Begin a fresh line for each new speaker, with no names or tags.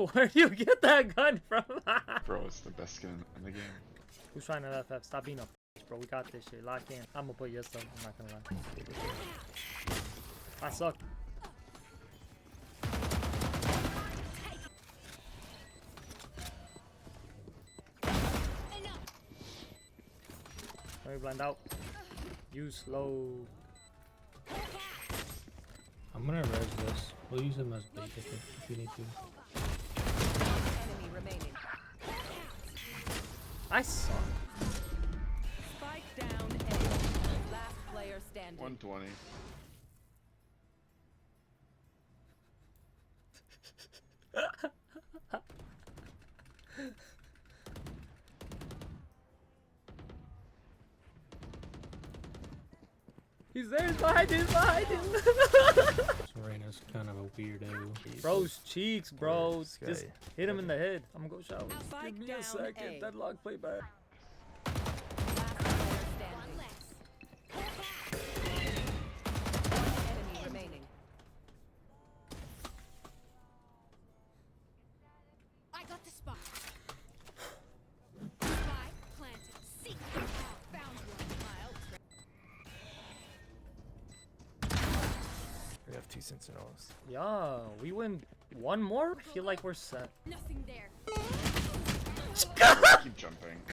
Where do you get that gun from?
Bro, it's the best skin in the game.
Who's trying to FF? Stop being a bitch, bro. We got this shit. Lock in. I'm gonna put yes up. I'm not gonna lie. I suck. Let me blend out. Use slow.
I'm gonna res this. We'll use him as bait if we need to.
Enemy remaining.
I suck.
Spike down A. Last player standing.
120.
He's there. He's behind you. He's behind you.
Serena's kind of a weirdo.
Bro's cheeks, bro.
This guy.
Just hit him in the head. I'm gonna go shower.
Spike
Give me
down
a second.
A.
Deadlock playback.
Last player standing. Enemy remaining.
I got the spot. Spy planted. Seek out. Found one.
We have 2 Sentinels.
Yeah, we win one more. I feel like we're set.
Nothing there.
Keep jumping.